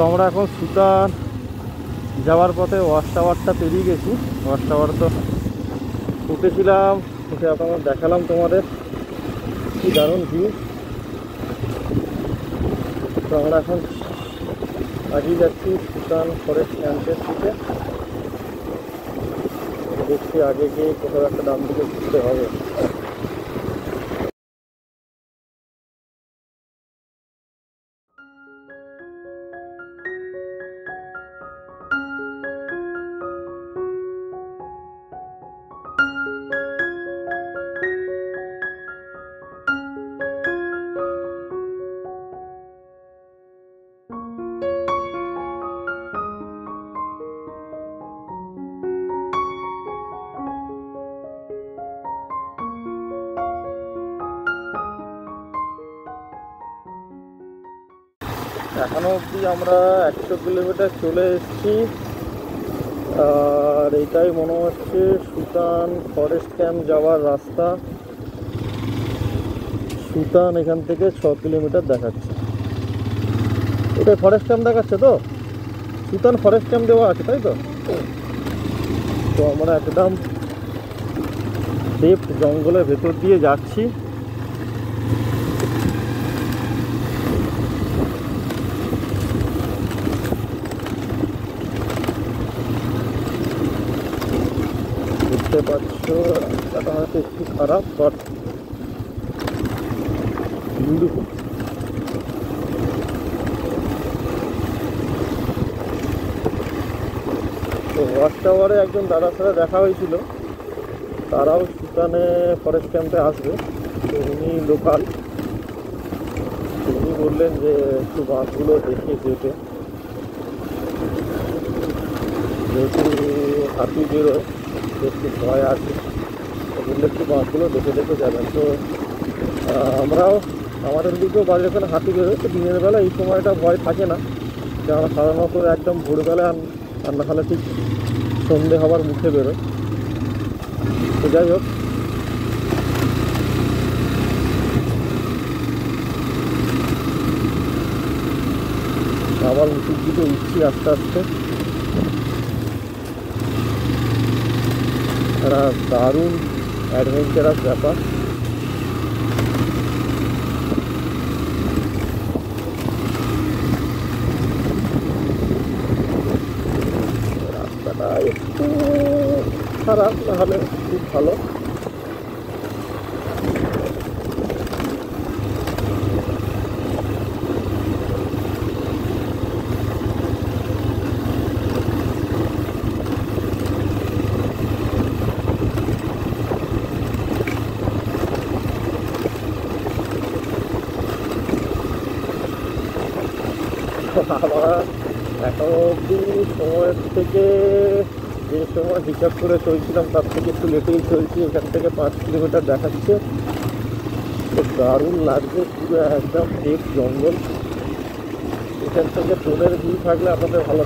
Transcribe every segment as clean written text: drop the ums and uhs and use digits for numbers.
আমরা এখন সুতান যাওয়ার পথে ওয়াচ টাওয়ারটা পেরিয়ে গেছি। ওয়াচ টাওয়ার তো উঠেছিলাম, উঠে আপনাদের দেখালাম তোমাদের কি দারুণ ভিউ। তো আমরা এখন আগিয়ে যাচ্ছি সুতান ফরেস্ট ক্যাম্পের দিকে। দেখছি আগে গিয়ে কোথাও একটা ডান দিকে ঘুরতে হবে। এখনো অবধি আমরা 100 কিলোমিটার চলে এসেছি, আর এটাই মনে হচ্ছে সুতান ফরেস্ট ক্যাম্প যাওয়ার রাস্তা। সুতান এখান থেকে 6 কিলোমিটার দেখাচ্ছে। এটাই ফরেস্ট ক্যাম্প দেখাচ্ছে তো, সুতান ফরেস্ট ক্যাম্প দেওয়া আছে তাই তো। তো আমরা একদম ডেপ জঙ্গলের ভেতর দিয়ে যাচ্ছি। দেখতে পাচ্ছ রাস্তাটা হয়তো একটু খারাপ, বাট বিউটিফুল। তো ওয়াচ টাওয়ারে একজন দাদার সাথে দেখা হয়েছিল, তারাও সুতানে ফরেস্ট ক্যাম্পে আসবে। তো উনি লোকাল, উনি বললেন যে একটু বাঁশগুলো দেখে যেতে, যেহেতু হাতি বেরোয় একটু ভয় আছে, বললে একটু বাঁশগুলো দেখে দেখে যাবেন। তো আমরাও আমাদের দিকেও বাড়ির ওখানে হাতি বেরোয়, তো দিনের বেলা এই সময়টা ভয় থাকে না, কেননা সাধারণত একদম ভোরবেলা আর না হলে ঠিক সন্ধে হওয়ার মুখে বেরোয়। তো যাই হোক, আবার উঁচুর দিকে উঠছি আস্তে আস্তে। একটা দারুণ অ্যাডভেঞ্চারাস ব্যাপার। রাস্তাটা একটু খারাপ, নাহলে খুব ভালো। আবার এখনো অবধি সময়ের থেকে যে সময় হিসাব করে চলছিলাম তার থেকে একটু লেটেই চলছি। এখান থেকে 5 কিলোমিটার দেখাচ্ছে। তো দারুণ লাগছে, পুরো একদম ডেপ জঙ্গল। এখান থেকে ড্রোনের ভিউ থাকলে আপনাদের ভালো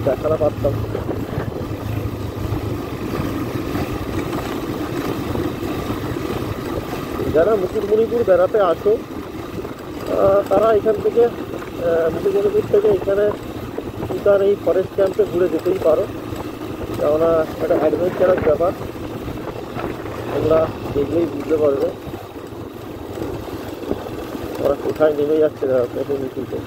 দেখাতে পারতাম। যারা মুকুটমণিপুর বেড়াতে আসো তারা এখান থেকে মুকুটমণিপুর থেকে এখানে সুতান এই ফরেস্ট ক্যাম্পে ঘুরে যেতেই পারো, কেননা একটা অ্যাডভেঞ্চারাস ব্যাপার। তোমরা দেখলেই বুঝতে পারবে ওরা কোথায় নেমে যাচ্ছে, কত নিচুতে।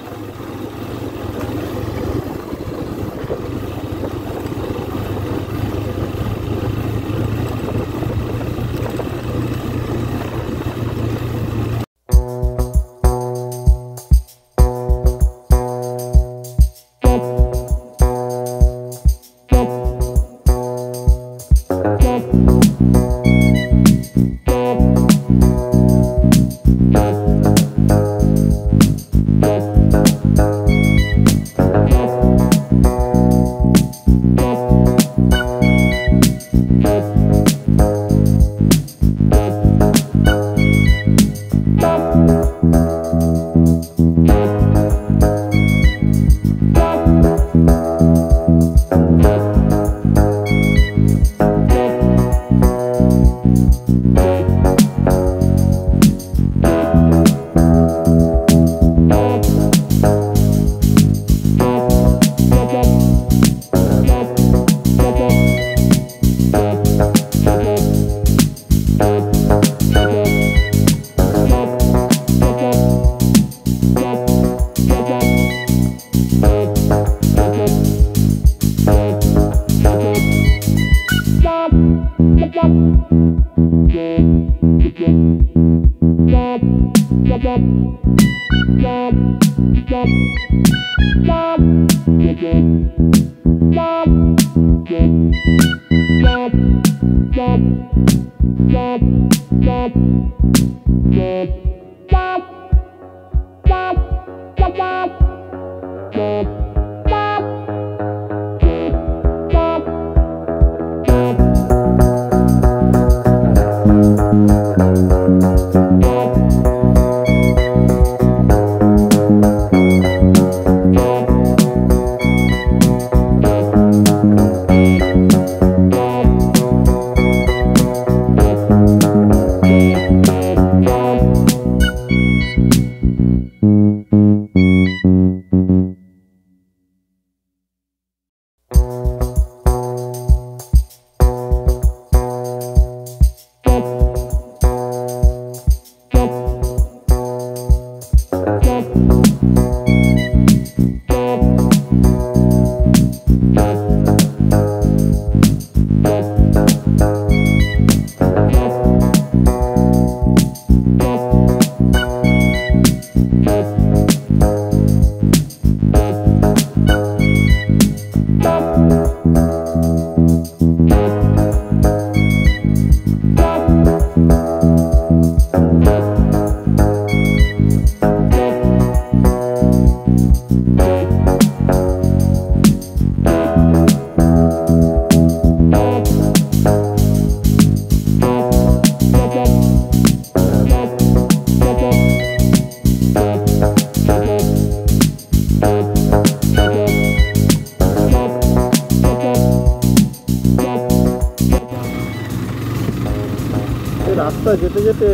রাস্তা যেতে যেতে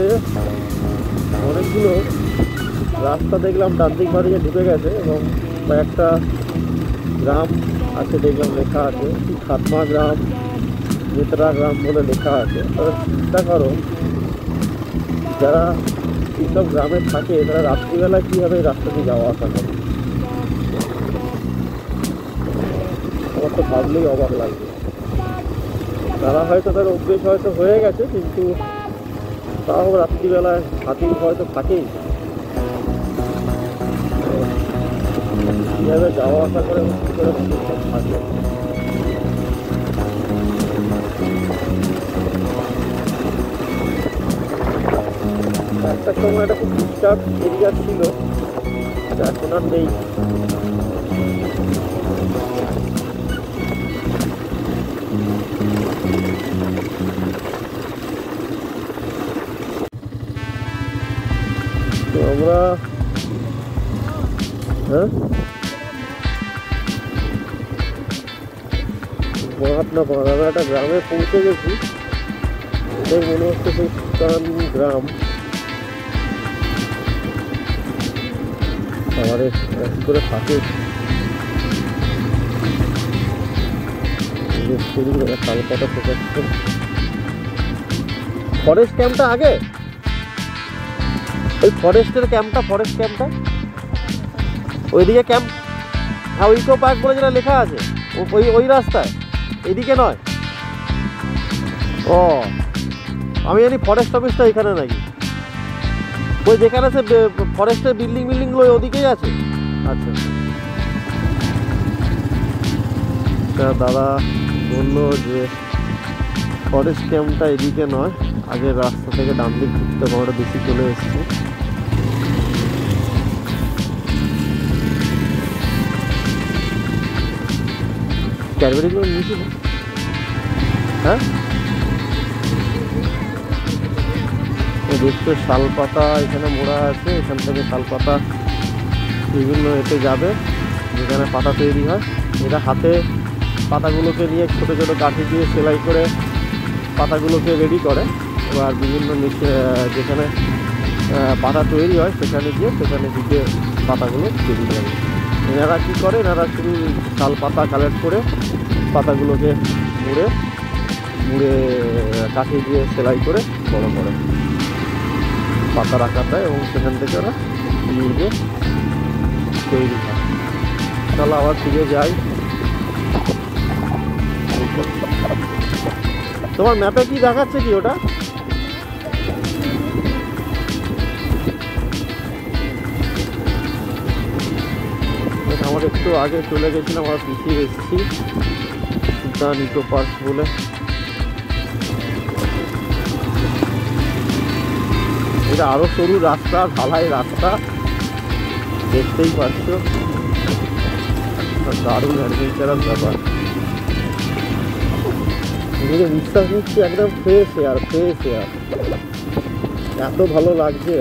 অনেকগুলো রাস্তা দেখলাম ডান দিক বাড়িয়ে ঢুকে গেছে এবং কয়েকটা গ্রাম আছে দেখলাম লেখা আছে খাতমা গ্রাম নেতরা গ্রাম বলে লেখা আছে। তারা চিন্তা করো যারা এইসব গ্রামে থাকে তারা রাত্রিবেলা কীভাবে রাস্তা দিয়ে যাওয়া আসা করে, আমার তো ভাবলেই অবাক লাগবে। তারা হয়তো তার অভ্যেস হয়তো হয়ে গেছে, কিন্তু তাও রাত্রিবেলায় হাতির হয়তো থাকেই, কীভাবে যাওয়া আসা করে থাকে। একটা সময় একটা খুব ডিস্টার্ব এরিয়া ছিল, এখন আর নেই। তো আমরা আমরা একটা গ্রামে পৌঁছে গেছি। এটাই মনে হচ্ছে সেই সুতান গ্রাম। আমার কি করে থাকে শালপাতা ফোকাচ্ছে। ফরেস্ট ক্যাম্পটা আগে, ওই ফরেস্টের ক্যাম্পটা, ফরেস্ট ক্যাম্পটা ওইদিকে ক্যাম্প। হ্যাঁ, ইকো পার্ক বলে যেটা লেখা আছে ওই ওই রাস্তায়, এদিকে নয়। ও, আমি জানি ফরেস্ট অফিসটা এখানে নাকি, ওই যেখানে সে ফরেস্টের বিল্ডিংগুলো ওদিকেই আছে। আচ্ছা, দাদা বললো যে ফরেস্ট ক্যাম্পটা এদিকে নয়, আগের রাস্তা থেকে ডান দিক ঘুরতে বড় বেশি চলে এসছে। ক্যাডবেরিগুলো নিয়েছিল। হ্যাঁ, দেখছো শাল পাতা এখানে মোড়া আছে, এখান থেকে শাল পাতা বিভিন্ন এতে যাবে যেখানে পাতা তৈরি হয়। এরা হাতে পাতাগুলোকে নিয়ে ছোটো ছোটো কাঠি দিয়ে সেলাই করে পাতাগুলোকে রেডি করে, এবার বিভিন্ন যেখানে পাতা তৈরি হয় সেখানে গিয়ে সেখানে দিকে পাতাগুলো তৈরি করে। এনারা কী করে, এনারা শুধু শাল পাতা কালেক্ট করে পাতাগুলোকে মুড়ে মুড়ে কাঠি দিয়ে সেলাই করে বড় করে পাতা রাখা দেয় এবং সেখান থেকে ওরা নিয়ে তৈরি হয়। তাহলে আবার ফিরে যাই। তোমার ম্যাপে কি দেখাচ্ছে কি ওটা? আমরা একটু আগে চলে গেছিলাম, আমরা পিছিয়ে এসেছি দ্য নিকো পার্ক বলে। এটা আরো সরু রাস্তা, ঢালাই রাস্তা, দেখতেই পাচ্ছ। দারুণ অ্যাডভেঞ্চারাস ব্যাপার। নিজেকে বিশ্বাস নিচ্ছি একদম ফ্রেশ এয়ার, ফ্রেশ এয়ার, এত ভালো লাগছে।